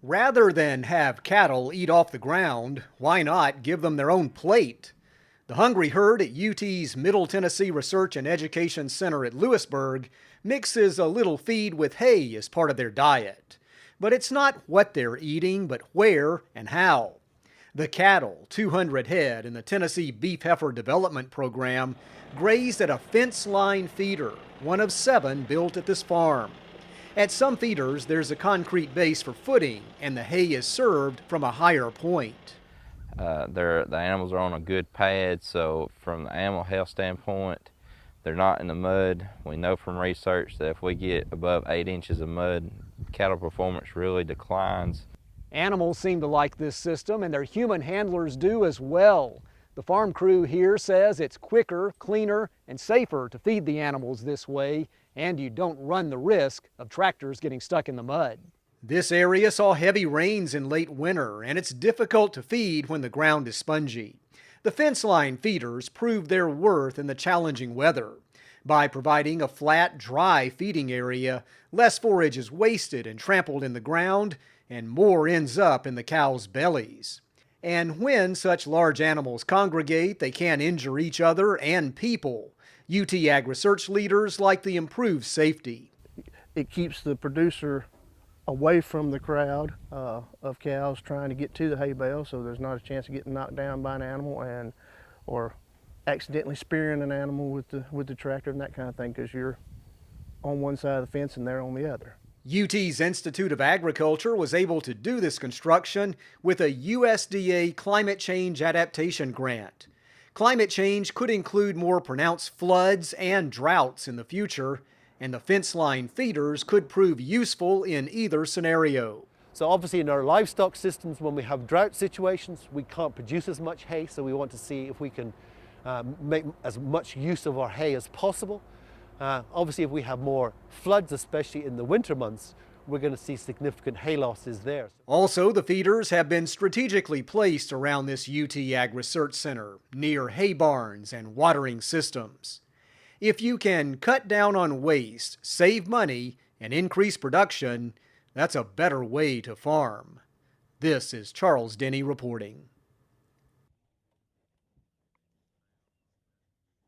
Rather than have cattle eat off the ground, why not give them their own plate? The hungry herd at UT's Middle Tennessee Research and Education Center at Lewisburg mixes a little feed with hay as part of their diet. But it's not what they're eating, but where and how. The cattle, 200 head in the Tennessee Beef Heifer Development Program, grazed at a fence line feeder, one of 7 built at this farm. At some feeders, there's a concrete base for footing, and the hay is served from a higher point. The animals are on a good pad, so from the animal health standpoint, they're not in the mud. We know from research that if we get above 8 inches of mud, cattle performance really declines. Animals seem to like this system, and their human handlers do as well. The farm crew here says it's quicker, cleaner, and safer to feed the animals this way, and you don't run the risk of tractors getting stuck in the mud. This area saw heavy rains in late winter, and it's difficult to feed when the ground is spongy. The fence line feeders prove their worth in the challenging weather. By providing a flat, dry feeding area, less forage is wasted and trampled in the ground, and more ends up in the cows' bellies. And when such large animals congregate, they can injure each other and people. UT AgResearch leaders like the improved safety. It keeps the producer away from the crowd of cows trying to get to the hay bale, so there's not a chance of getting knocked down by an animal or accidentally spearing an animal with the tractor and that kind of thing, because you're on one side of the fence and they're on the other. UT's Institute of Agriculture was able to do this construction with a USDA climate change adaptation grant. Climate change could include more pronounced floods and droughts in the future, and the fence line feeders could prove useful in either scenario. So obviously in our livestock systems, when we have drought situations, we can't produce as much hay, so we want to see if we can make as much use of our hay as possible. Obviously if we have more floods, especially in the winter months, we're going to see significant hay losses there. Also, the feeders have been strategically placed around this UT AgResearch Center, near hay barns and watering systems. If you can cut down on waste, save money, and increase production, that's a better way to farm. This is Charles Denny reporting.